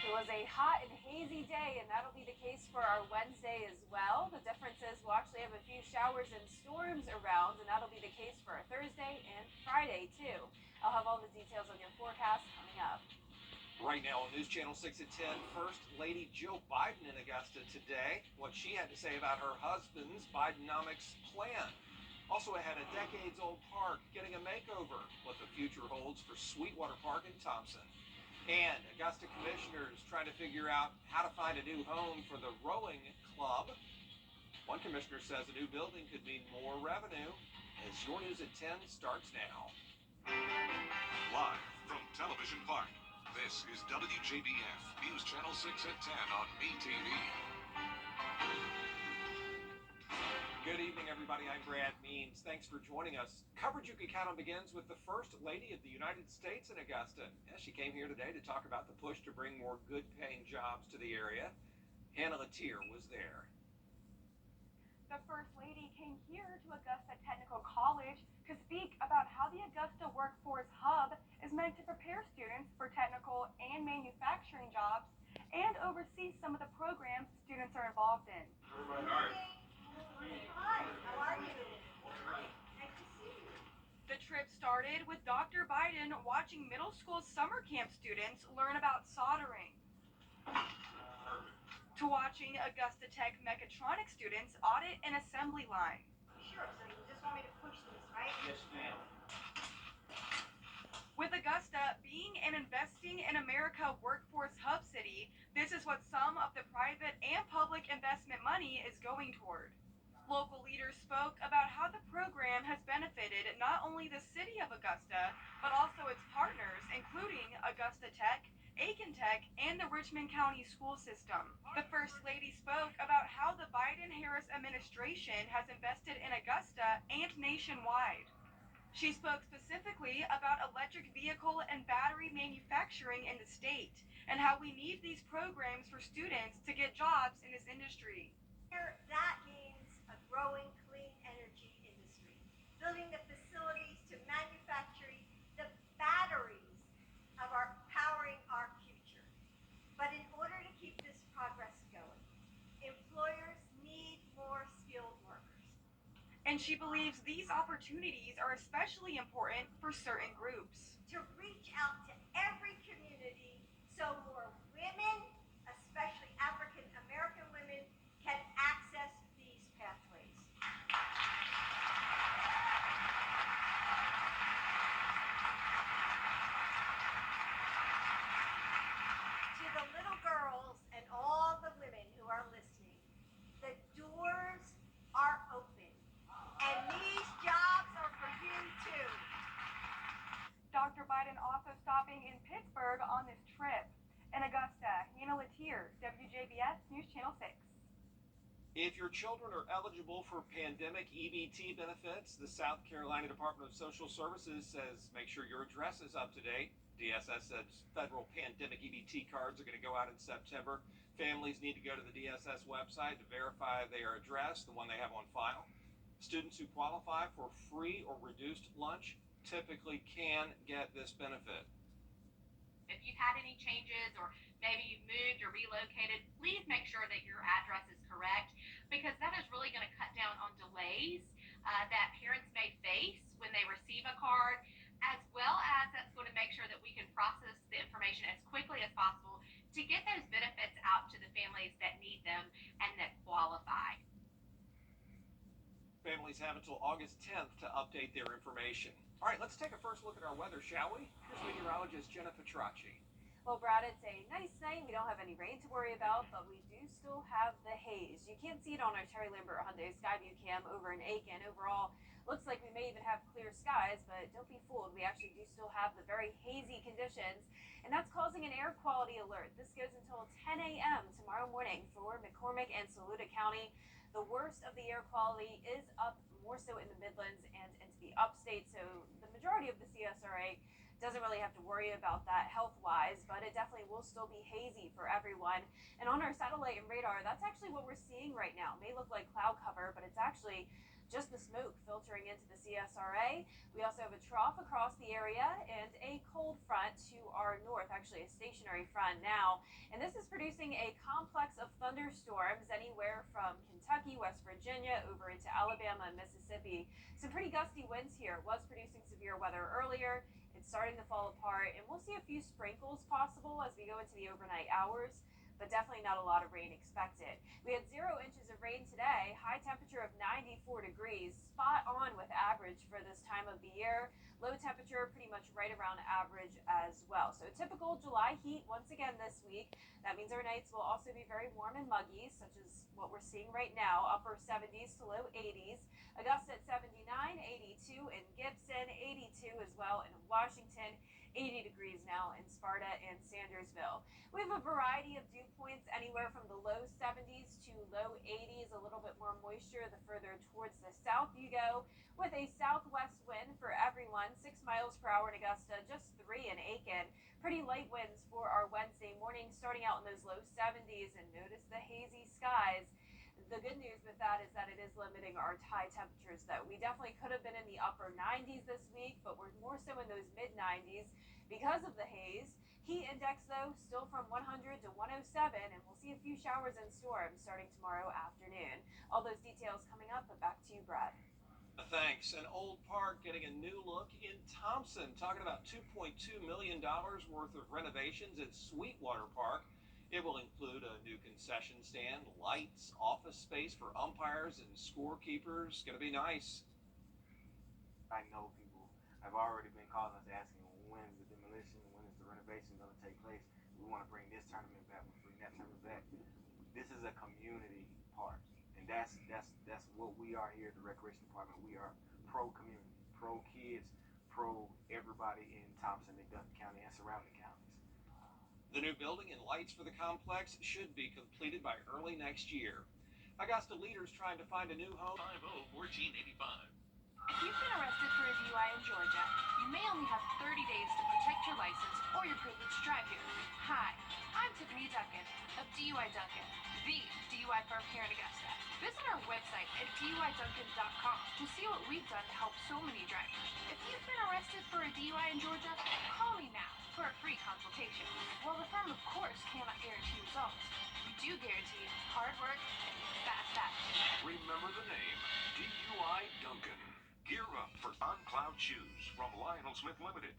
It was a hot and hazy day, and that'll be the case for our Wednesday as well. The difference is we'll actually have a few showers and storms around, and that'll be the case for our Thursday and Friday, too. I'll have all the details on your forecast coming up. Right now on News Channel 6 at 10, First Lady Jill Biden in Augusta today. What she had to say about her husband's Bidenomics plan. Also ahead, a decades-old park getting a makeover. What the future holds for Sweetwater Park in Thompson. And Augusta commissioners trying to figure out how to find a new home for the rowing club. One commissioner says a new building could mean more revenue. As your News at 10 starts now. Live from Television Park, this is WJBF News Channel 6 at 10 on BTV. Good evening, everybody. I'm Brad Means. Thanks for joining us. Coverage you can count on begins with the First Lady of the United States in Augusta. Yeah, she came here today to talk about the push to bring more good-paying jobs to the area. Hannah Latier was there. The First Lady came here to Augusta Technical College to speak about how the Augusta Workforce Hub is meant to prepare students for technical and manufacturing jobs and oversee some of the programs students are involved in. Hi, how are you? Nice to see you. The trip started with Dr. Biden watching middle school summer camp students learn about soldering, to watching Augusta Tech mechatronics students audit an assembly line. Sure, so you just want me to push this, right? Yes, ma'am. With Augusta being an Investing in America workforce hub city, this is what some of the private and public investment money is going toward. Local leaders spoke about how the program has benefited not only the city of Augusta, but also its partners, including Augusta Tech, Aiken Tech, and the Richmond County school system. The First Lady spoke about how the Biden-Harris administration has invested in Augusta and nationwide. She spoke specifically about electric vehicle and battery manufacturing in the state and how we need these programs for students to get jobs in this industry. That means a growing clean energy industry, building the facilities to manufacture the batteries of our powering our future. But in order to keep this progress going, employers need more skilled workers. And she believes these opportunities are especially important for certain groups. To reach out to every community so more women, especially African American women, can access these pathways. To the little girls and all the women who are listening, the doors are open, and these jobs are for you too. Dr. Biden also stopping in Pittsburgh on this trip. In Augusta, Hannah Latier, WJBF News Channel 6. If your children are eligible for pandemic EBT benefits, the South Carolina Department of Social Services says make sure your address is up to date. DSS says federal pandemic EBT cards are going to go out in September. Families need to go to the DSS website to verify their address, the one they have on file. Students who qualify for free or reduced lunch typically can get this benefit. If you've had any changes or maybe you've moved or relocated, please make sure that your address is correct, because that is really going to cut down on delays that parents may face when they receive a card, as well as that's going to make sure that we can process the information as quickly as possible to get those benefits out to the families that need them and that qualify. Families have until August 10th to update their information. All right, let's take a first look at our weather, shall we? Here's meteorologist Jenna Petracci. Well, Brad, it's a nice night. We don't have any rain to worry about, but we do still have the haze. You can't see it on our Terry Lambert Hyundai Skyview cam over in Aiken. Overall, looks like we may even have clear skies, but don't be fooled. We actually do still have the very hazy conditions, and that's causing an air quality alert. This goes until 10 a.m. tomorrow morning for McCormick and Saluda County. The worst of the air quality is up more so in the Midlands and into the upstate, so the majority of the CSRA doesn't really have to worry about that health-wise, but it definitely will still be hazy for everyone. And on our satellite and radar, that's actually what we're seeing right now. It may look like cloud cover, but it's actually just the smoke filtering into the CSRA. We also have a trough across the area and a cold front to our north, actually a stationary front now. And this is producing a complex of thunderstorms anywhere from Kentucky, West Virginia, over into Alabama and Mississippi. Some pretty gusty winds here. It was producing severe weather earlier. It's starting to fall apart, and we'll see a few sprinkles possible as we go into the overnight hours, but definitely not a lot of rain expected. We had 0 inches of rain today, high temperature of 94 degrees, spot on with average for this time of the year. Low temperature pretty much right around average as well. So typical July heat once again this week. That means our nights will also be very warm and muggy, such as what we're seeing right now, upper 70s to low 80s. Augusta at 79, 82 in Gibson, 82 as well in Washington, 80 degrees now in Sparta and Sandersville. We have a variety of dew points anywhere from the low 70s to low 80s, a little bit more moisture the further towards the south you go, with a southwest wind for everyone, 6 miles per hour in Augusta, just 3 in Aiken. Pretty light winds for our Wednesday morning, starting out in those low 70s, and notice the hazy skies. The good news with that is that it is limiting our high temperatures, though. We definitely could have been in the upper 90s this week, but we're more so in those mid 90s because of the haze. Heat index, though, still from 100 to 107, and we'll see a few showers and storms starting tomorrow afternoon. All those details coming up, but back to you, Brett. Thanks. An old park getting a new look in Thompson. Talking about $2.2 million worth of renovations at Sweetwater Park. It will include a new concession stand, lights, office space for umpires and scorekeepers. Going to be nice. I know people have already been calling us asking when is the demolition, when is the renovation going to take place. We want to bring this tournament back, we bring that tournament back. This is a community park, and that's what we are here at the Recreation Department. We are pro community, pro kids, pro everybody in Thompson, McDuffie County, and surrounding counties. The new building and lights for the complex should be completed by early next year. Augusta leaders trying to find a new home. 50-1485. If you've been arrested for a DUI in Georgia, you may only have 30 days to protect your license or your privilege to drive here. Hi, I'm Tiffany Duncan of DUI Duncan, the DUI firm here in Augusta. Visit our website at DUIDuncan.com to see what we've done to help so many drivers. If you've been arrested for a DUI in Georgia, call me now for a free consultation. While the firm, of course, cannot guarantee results, we do guarantee hard work and fast action. Remember the name, DUI Duncan. Gear up for on-cloud shoes from Lionel Smith Limited.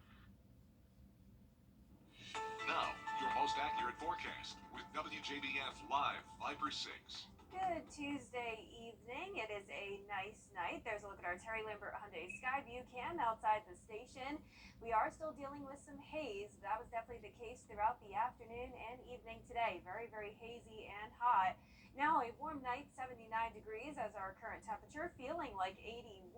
Now, your most accurate forecast with WJBF Live Viper 6. Good Tuesday evening. It is a nice night. There's a look at our Terry Lambert Hyundai Skyview cam outside the station. We are still dealing with some haze. That was definitely the case throughout the afternoon and evening today. Very, very hazy and hot. Now a warm night, 79 degrees as our current temperature, feeling like 81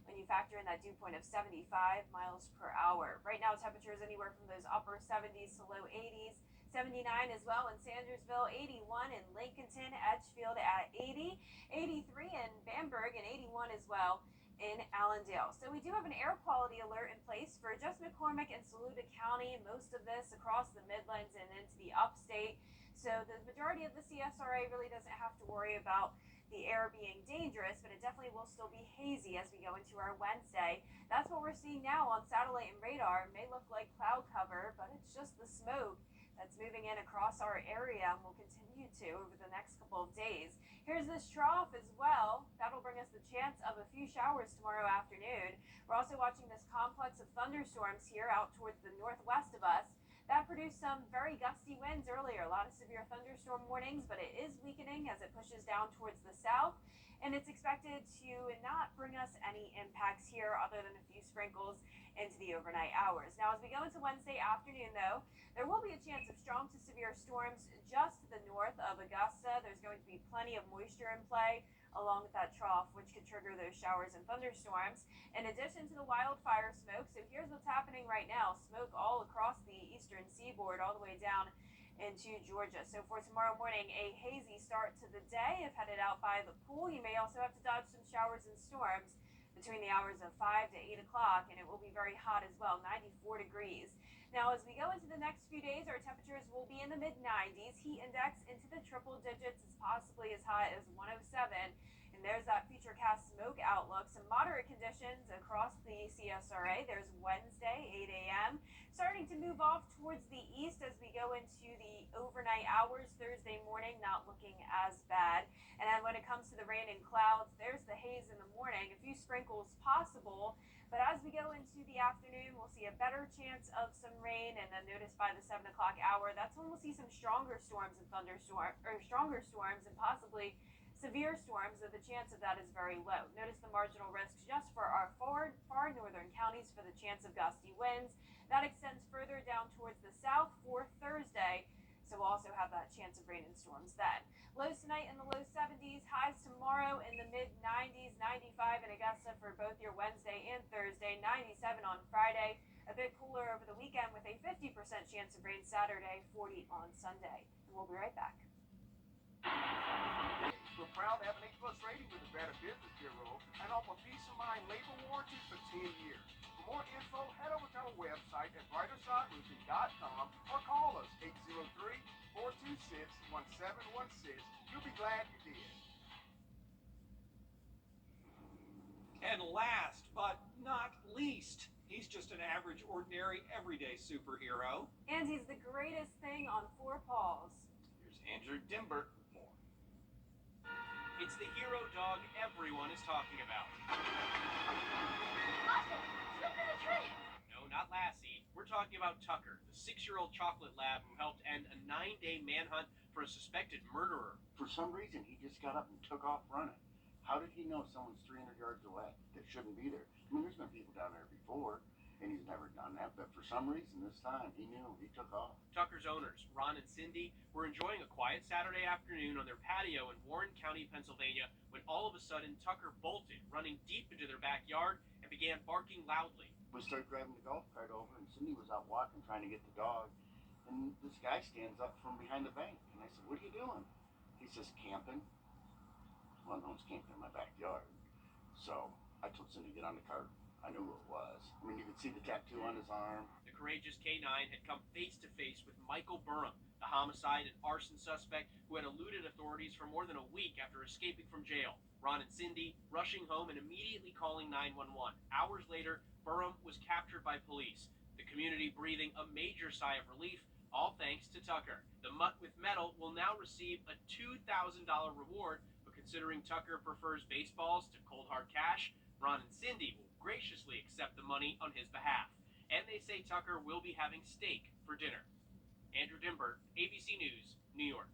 when you factor in that dew point of 75 miles per hour. Right now temperatures anywhere from those upper 70s to low 80s. 79 as well in Sandersville, 81 in Lincolnton, Edgefield at 80, 83 in Bamberg, and 81 as well in Allendale. So we do have an air quality alert in place for just McCormick and Saluda County, most of this across the Midlands and into the upstate. So the majority of the CSRA really doesn't have to worry about the air being dangerous, but it definitely will still be hazy as we go into our Wednesday. That's what we're seeing now on satellite and radar. It may look like cloud cover, but it's just the smoke that's moving in across our area and will continue to over the next couple of days. Here's this trough as well. That'll bring us the chance of a few showers tomorrow afternoon. We're also watching this complex of thunderstorms here out towards the northwest of us. That produced some very gusty winds earlier. A lot of severe thunderstorm warnings, but it is weakening as it pushes down towards the south. And it's expected to not bring us any impacts here other than a few sprinkles into the overnight hours. Now, as we go into Wednesday afternoon, though, there will be a chance of strong to severe storms just to the north of Augusta. There's going to be plenty of moisture in play along with that trough, which could trigger those showers and thunderstorms. In addition to the wildfire smoke, so here's what's happening right now. Smoke all across the eastern seaboard, all the way down into Georgia. So for tomorrow morning, a hazy start to the day. If headed out by the pool, you may also have to dodge some showers and storms between the hours of 5 to 8 o'clock, and it will be very hot as well, 94 degrees. Now, as we go into the next few days, our temperatures will be in the mid-90s. Heat index into the triple digits, is possibly as high as 107. And there's that futurecast smoke outlook. Some moderate conditions across the CSRA. There's Wednesday, 8 a.m. Starting to move off towards the east as we go into the overnight hours. Thursday morning, not looking as bad. And then when it comes to the rain and clouds, there's the haze in the morning. A few sprinkles possible. But as we go into the afternoon, we'll see a better chance of some rain. And then notice by the 7 o'clock hour, that's when we'll see some stronger storms and stronger storms and possibly severe storms, though the chance of that is very low. Notice the marginal risk just for our far northern counties for the chance of gusty winds. That extends further down towards the south for Thursday, so we'll also have that chance of rain and storms then. Lows tonight in the low 70s, highs tomorrow in the mid 90s, 95 in Augusta for both your Wednesday and Thursday, 97 on Friday. A bit cooler over the weekend with a 50% chance of rain Saturday, 40 on Sunday. And we'll be right back. We're proud to have an A+ rating with the Better Business Bureau and offer peace of mind labor warranty for 10 years. For more info, head over to our website at brightersideroofing.com or call us 803-426-1716. You'll be glad you did. And last but not least, he's just an average, ordinary, everyday superhero. And he's the greatest thing on four paws. Here's Andrew Dimber. It's the hero dog everyone is talking about. No, not Lassie. We're talking about Tucker, the 6-year-old chocolate lab who helped end a 9-day manhunt for a suspected murderer. For some reason, he just got up and took off running. How did he know someone's 300 yards away that shouldn't be there? I mean, there's been people down there before, and he's never done that, but for some reason this time he knew. He took off. Tucker's owners, Ron and Cindy, were enjoying a quiet Saturday afternoon on their patio in Warren County, Pennsylvania, when all of a sudden Tucker bolted, running deep into their backyard, and began barking loudly. We started driving the golf cart over, and Cindy was out walking trying to get the dog, and this guy stands up from behind the bank, and I said, "What are you doing?" He says, "Camping." Well, no one's camping in my backyard. So I told Cindy to get on the cart. I knew who it was. I mean, you could see the tattoo on his arm. The courageous K9 had come face to face with Michael Burham, the homicide and arson suspect who had eluded authorities for more than a week after escaping from jail. Ron and Cindy rushing home and immediately calling 911. Hours later, Burham was captured by police. The community breathing a major sigh of relief, all thanks to Tucker. The Mutt with Medal will now receive a $2,000 reward, but considering Tucker prefers baseballs to cold hard cash, Ron and Cindy will graciously accept the money on his behalf. And they say Tucker will be having steak for dinner. Andrew Dimber, ABC News, New York.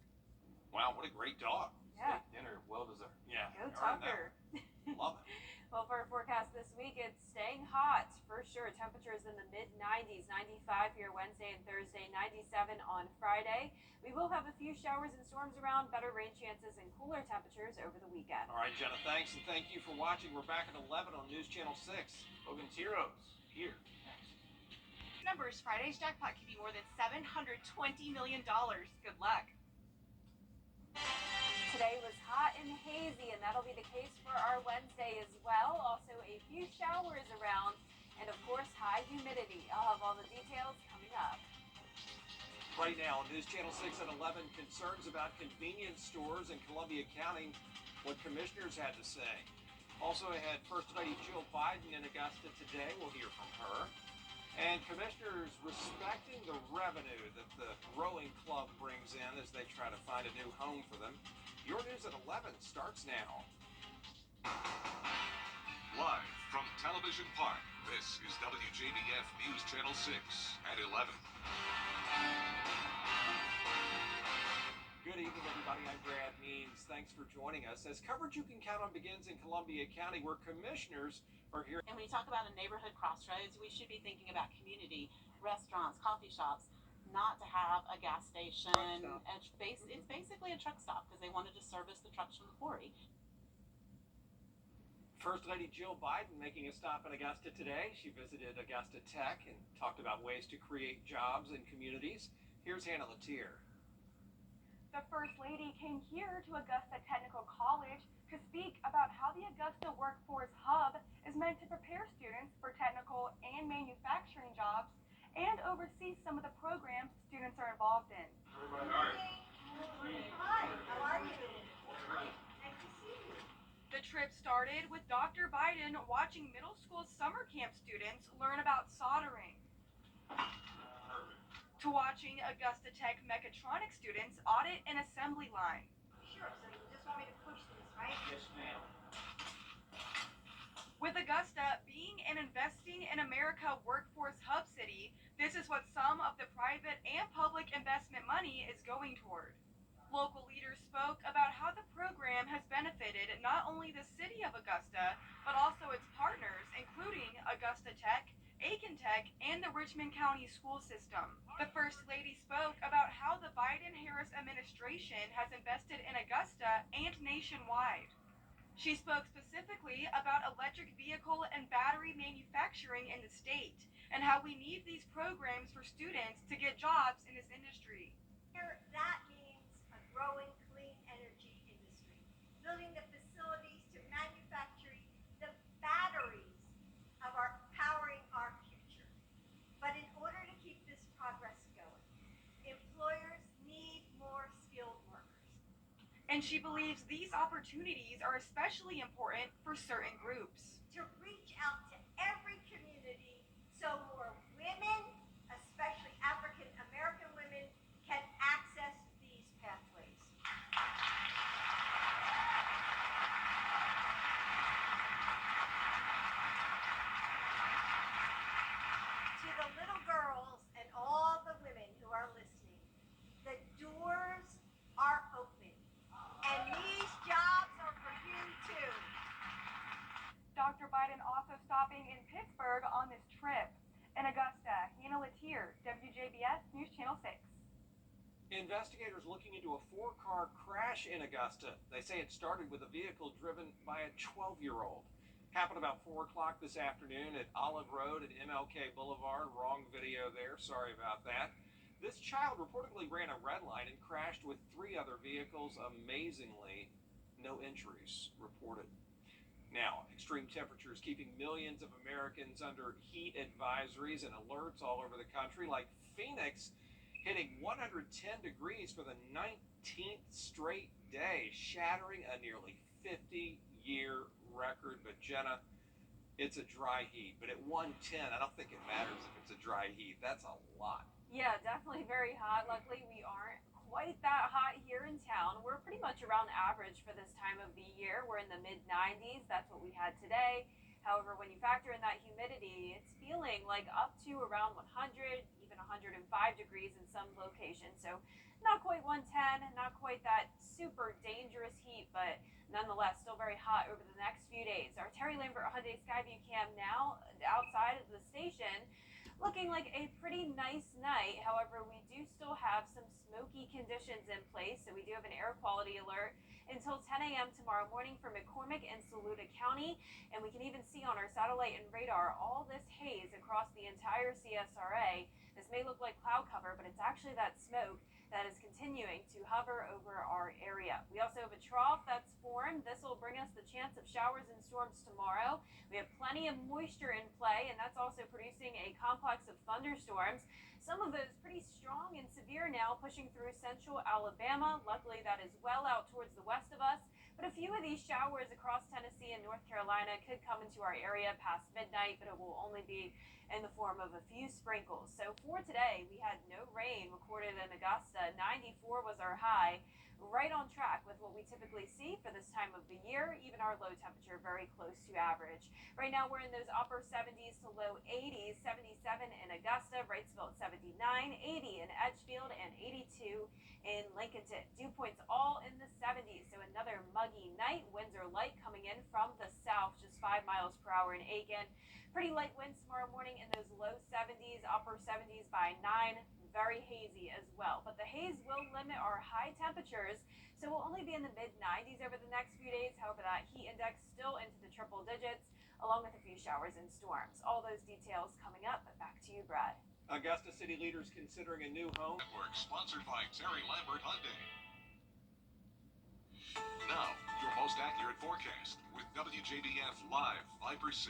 Wow, what a great dog. Yeah. Steak dinner, well deserved. Yeah. Go earned Tucker. that. Love it. Well, for our forecast this week, it's staying hot for sure. Temperatures in the mid-90s, 95 here Wednesday and Thursday, 97 on Friday. We will have a few showers and storms around, better rain chances and cooler temperatures over the weekend. All right, Jenna, thanks, and thank you for watching. We're back at 11 on News Channel 6. Hogan's Heroes, here. Numbers, Friday's jackpot could be more than $720 million. Good luck. Today was hot and hazy, and that'll be the case for our Wednesday as well. Also, a few showers around, and of course, high humidity. I'll have all the details coming up. Right now on News Channel 6 at 11, concerns about convenience stores in Columbia County, what commissioners had to say. Also ahead, First Lady Jill Biden in Augusta today. We'll hear from her. And commissioners respecting the revenue that the rowing club brings in as they try to find a new home for them. Your News at 11 starts now. Live from Television Park, this is WJBF News Channel 6 at 11. Good evening, everybody. I'm Brad Means. Thanks for joining us. As coverage you can count on begins in Columbia County, where commissioners are here. And when you talk about a neighborhood crossroads, we should be thinking about community, restaurants, coffee shops, not to have a gas station. It's basically a truck stop because they wanted to service the trucks from the quarry. First Lady Jill Biden making a stop in Augusta today. She visited Augusta Tech and talked about ways to create jobs in communities. Here's Hannah Latier. The First Lady came here to Augusta Technical College to speak about how the Augusta Workforce Hub is meant to prepare students for technical and manufacturing jobs and oversee some of the programs students are involved in. Hi, how are you? Nice to see you. The trip started with Dr. Biden watching middle school summer camp students learn about soldering, to watching Augusta Tech mechatronics students audit an assembly line. Sure, so you just want me to push this, right? Yes, ma'am. With Augusta being an Investing in America workforce hub city, this is what some of the private and public investment money is going toward. Local leaders spoke about how the program has benefited not only the city of Augusta, but also its partners, including Augusta Tech, Aiken Tech, and the Richmond County school system. The First Lady spoke about how the Biden-Harris administration has invested in Augusta and nationwide. She spoke specifically about electric vehicle and battery manufacturing in the state and how we need these programs for students to get jobs in this industry. That means a growing clean energy industry, building the facilities to manufacture the batteries of our powering our future. But in order to keep this progress going, employers need more skilled workers. And she believes these opportunities are especially important for certain groups. To reach out to every community so more women, especially African American women, can access these pathways. To the little girls and all the women who are listening, the doors are open, and these jobs are for you too. Dr. Biden also stopping in Pittsburgh on this trip. In Augusta, Hannah Latier, WJBF News Channel 6. Investigators looking into a 4-car crash in Augusta. They say it started with a vehicle driven by a 12-year-old. Happened about 4 o'clock this afternoon at Olive Road and MLK Boulevard. Wrong video there. Sorry about that. This child reportedly ran a red light and crashed with 3 other vehicles. Amazingly, no injuries reported. Now, extreme temperatures keeping millions of Americans under heat advisories and alerts all over the country, like Phoenix hitting 110 degrees for the 19th straight day, shattering a nearly 50-year record. But Jenna, it's a dry heat. But at 110, I don't think it matters if it's a dry heat. That's a lot. Yeah, definitely very hot. Luckily, we aren't quite that hot here in town. We're pretty much around average for this time of the year. We're in the mid-90s. That's what we had today. However, when you factor in that humidity, it's feeling like up to around 100, even 105 degrees in some locations. So not quite 110, not quite that super dangerous heat, but nonetheless still very hot over the next few days. Our Terry Lambert Hyundai Skyview cam now outside of the station, looking like a pretty nice night. However, we do still have some smoky conditions in place, so we do have an air quality alert until 10 a.m. tomorrow morning for McCormick and Saluda County, and we can even see on our satellite and radar all this haze across the entire CSRA. This may look like cloud cover, but it's actually that smoke that is continuing to hover over our area. We also have a trough that's formed. This will bring us the chance of showers and storms tomorrow. We have plenty of moisture in play, and that's also producing a complex of thunderstorms. Some of those pretty strong and severe now, pushing through central Alabama. Luckily, that is well out towards the west of us. But a few of these showers across Tennessee and North Carolina could come into our area past midnight, but it will only be in the form of a few sprinkles. So for today, we had no rain recorded in Augusta. 94 was our high. Right on track with what we typically see for this time of the year. Even our low temperature very close to average. Right now we're in those upper 70s to low 80s, 77 in Augusta, Wrightsville at 79, 80 in Edgefield, and 82 in Lincolnton. Dew points all in the 70s, so another muggy night. Winds are light coming in from the south, just 5 miles per hour in Aiken. Pretty light winds tomorrow morning in those low 70s, upper 70s by 9. Very hazy as well, but the haze will limit our high temperatures, so we'll only be in the mid-90s over the next few days. However, that heat index still into the triple digits, along with a few showers and storms. All those details coming up, but back to you, Brad. Augusta city leaders considering a new home. Network sponsored by Terry Lambert Hyundai. Now, your most accurate forecast with WJBF Live Viper 6.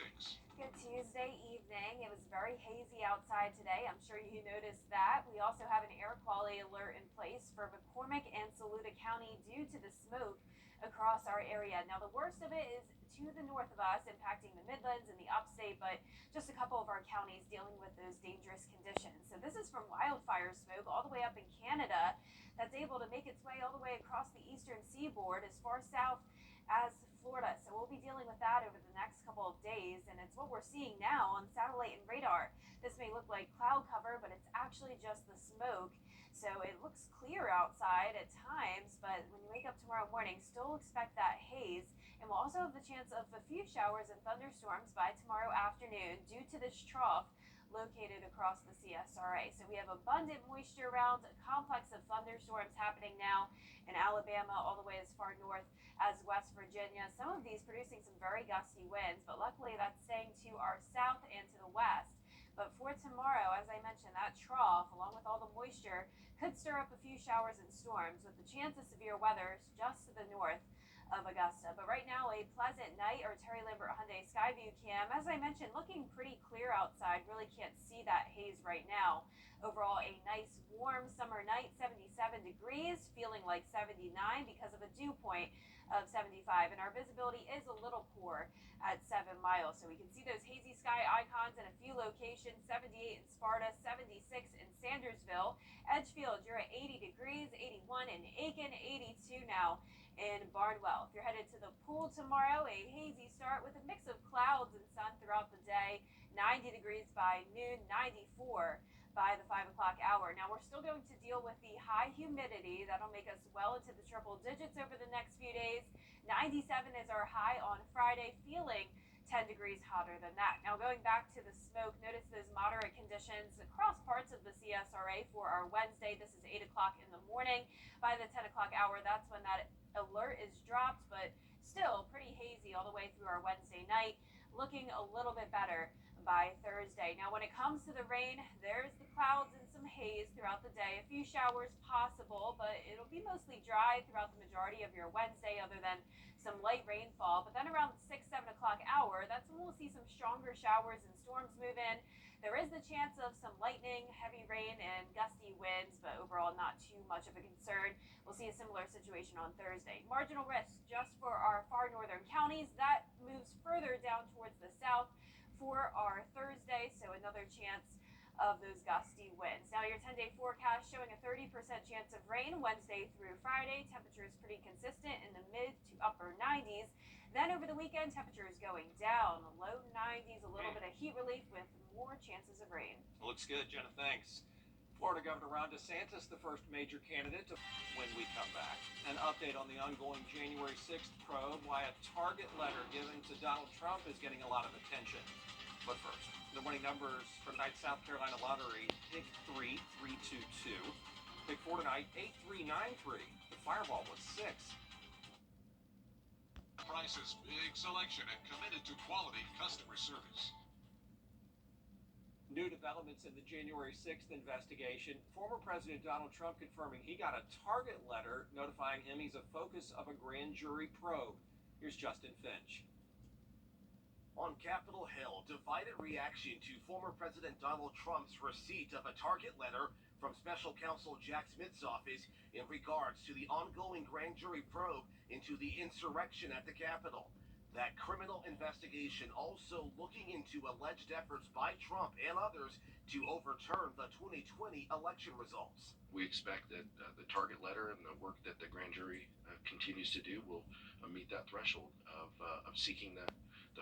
Good Tuesday evening. It was very hazy outside today. I'm sure you noticed that. We also have an air quality alert in place for McCormick and Saluda County due to the smoke across our area. Now, the worst of it is to the north of us, impacting the Midlands and the upstate, but just a couple of our counties dealing with those dangerous conditions. So this is from wildfire smoke all the way up in Canada that's able to make its way all the way across the eastern seaboard as far south as Florida. So we'll be dealing with that over the next couple of days, and it's what we're seeing now on satellite and radar. This may look like cloud cover, but it's actually just the smoke. So it looks clear outside at times, but when you wake up tomorrow morning, still expect that haze. And we'll also have the chance of a few showers and thunderstorms by tomorrow afternoon due to this trough located across the CSRA. So we have abundant moisture around, a complex of thunderstorms happening now in Alabama all the way as far north as West Virginia. Some of these producing some very gusty winds, but luckily that's staying to our south and to the west. But for tomorrow, as I mentioned, that trough, along with all the moisture, could stir up a few showers and storms with the chance of severe weather just to the north of Augusta. But right now, a pleasant night. Our Terry Lambert Hyundai Skyview cam, as I mentioned, looking pretty clear outside. Really can't see that haze right now. Overall, a nice warm summer night, 77 degrees, feeling like 79 because of a dew point of 75. And our visibility is a little poor at 7 miles. So we can see those hazy sky icons in a few locations, 78 in Sparta, 76 in Sandersville. Edgefield, you're at 80 degrees, 81 in Aiken, 82 now in Barnwell. If you're headed to the pool tomorrow, a hazy start with a mix of clouds and sun throughout the day, 90 degrees by noon, 94 by the 5 o'clock hour. Now, we're still going to deal with the high humidity. That'll make us well into the triple digits over the next few days. 97 is our high on Friday, feeling 10 degrees hotter than that. Now, going back to the smoke, notice those moderate conditions across parts of the CSRA for our Wednesday. This is 8 o'clock in the morning. By the 10 o'clock hour, that's when that alert is dropped, but still pretty hazy all the way through our Wednesday night. Looking a little bit better by Thursday. Now, when it comes to the rain, there's the clouds and some haze throughout the day. A few showers possible, but it'll be mostly dry throughout the majority of your Wednesday, other than some light rainfall. But then around the 6, 7 o'clock hour, that's when we'll see some stronger showers and storms move in. There is the chance of some lightning, heavy rain, and gusty winds, but overall not too much of a concern. We'll see a similar situation on Thursday. Marginal risk just for our far northern counties. That moves further down towards the south for our Thursday, so another chance of those gusty winds. Now, your 10-day forecast showing a 30% chance of rain Wednesday through Friday. Temperature is pretty consistent in the mid to upper 90s. Then over the weekend, temperature is going down, low 90s, a little bit of heat relief with more chances of rain. Looks good, Jenna. Thanks. Florida Governor Ron DeSantis, the first major candidate to when we come back. An update on the ongoing January 6th probe, why a target letter given to Donald Trump is getting a lot of attention. But first, the winning numbers for tonight's South Carolina lottery, pick 3322. Pick 4 tonight, 8393. The fireball was 6. Prices, big selection, and committed to quality customer service. New developments in the January 6th investigation. Former President Donald Trump confirming he got a target letter notifying him he's a focus of a grand jury probe. Here's Justin Finch. On Capitol Hill, divided reaction to former President Donald Trump's receipt of a target letter from Special Counsel Jack Smith's office in regards to the ongoing grand jury probe into the insurrection at the Capitol. That criminal investigation also looking into alleged efforts by Trump and others to overturn the 2020 election results. We expect that the target letter and the work that the grand jury continues to do will meet that threshold of seeking the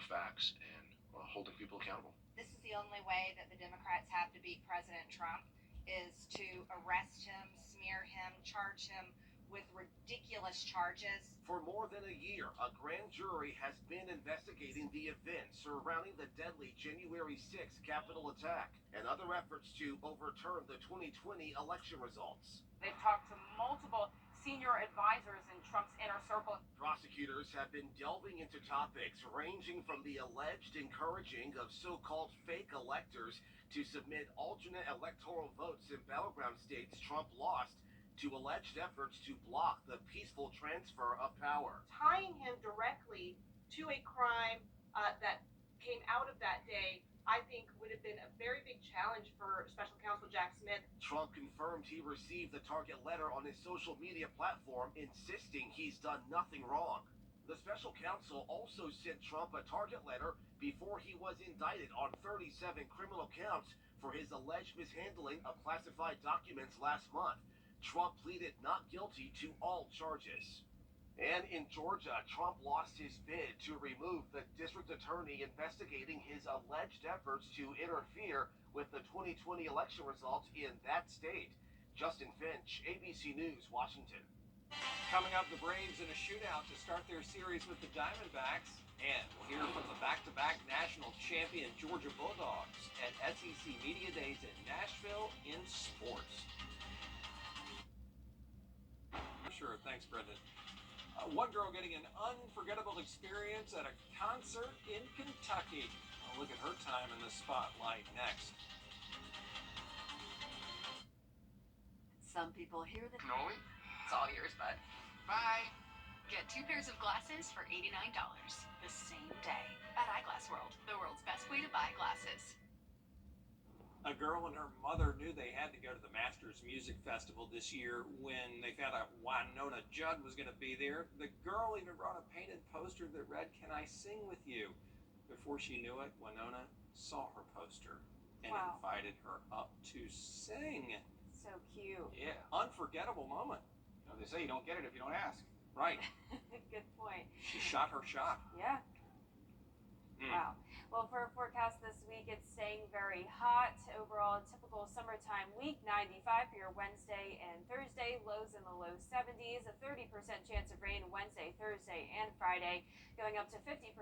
facts and holding people accountable. This is the only way that the Democrats have to beat President Trump, is to arrest him, smear him, charge him with ridiculous charges. For more than a year, a grand jury has been investigating the events surrounding the deadly January 6th Capitol attack and other efforts to overturn the 2020 election results. They've talked to multiple senior advisors in Trump's inner circle. Prosecutors have been delving into topics ranging from the alleged encouraging of so-called fake electors to submit alternate electoral votes in battleground states Trump lost, to alleged efforts to block the peaceful transfer of power. Tying him directly to a crime that came out of that day I think would have been a very big challenge for Special Counsel Jack Smith. Trump confirmed he received the target letter on his social media platform, insisting he's done nothing wrong. The special counsel also sent Trump a target letter before he was indicted on 37 criminal counts for his alleged mishandling of classified documents last month. Trump pleaded not guilty to all charges. And in Georgia, Trump lost his bid to remove the district attorney investigating his alleged efforts to interfere with the 2020 election results in that state. Justin Finch, ABC News, Washington. Coming up, the Braves in a shootout to start their series with the Diamondbacks. And we'll hear from the back-to-back national champion Georgia Bulldogs at SEC Media Days in Nashville in sports. Sure, thanks, Brendan. One girl getting an unforgettable experience at a concert in Kentucky. I'll look at her time in the spotlight next. Some people hear that. Noli? It's all yours, bud. Bye. Get 2 pairs of glasses for $89 the same day at Eyeglass World, the world's best way to buy glasses. A girl and her mother knew they had to go to the Masters Music Festival this year when they found out Winona Judd was going to be there. The girl even brought a painted poster that read, "Can I sing with you?" Before she knew it, Winona saw her poster and invited her up to sing. So cute. Yeah, unforgettable moment. You know, they say you don't get it if you don't ask. Right. Good point. She shot her shot. Yeah. Wow. Well, for our forecast this week, it's staying very hot. Overall, a typical summertime week, 95 for your Wednesday and Thursday, lows in the low 70s, a 30% chance of rain Wednesday, Thursday, and Friday, going up to 50%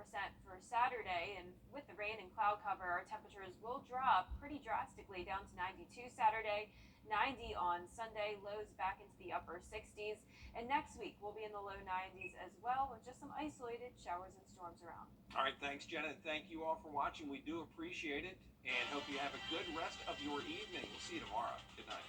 for Saturday. And with the rain and cloud cover, our temperatures will drop pretty drastically down to 92 Saturday, 90 on Sunday, lows back into the upper 60s. And next week, we'll be in the low 90s as well, with just some isolated showers and storms around. All right, thanks, Jenna. Thank you all for watching. We do appreciate it and hope you have a good rest of your evening. We'll see you tomorrow. Good night.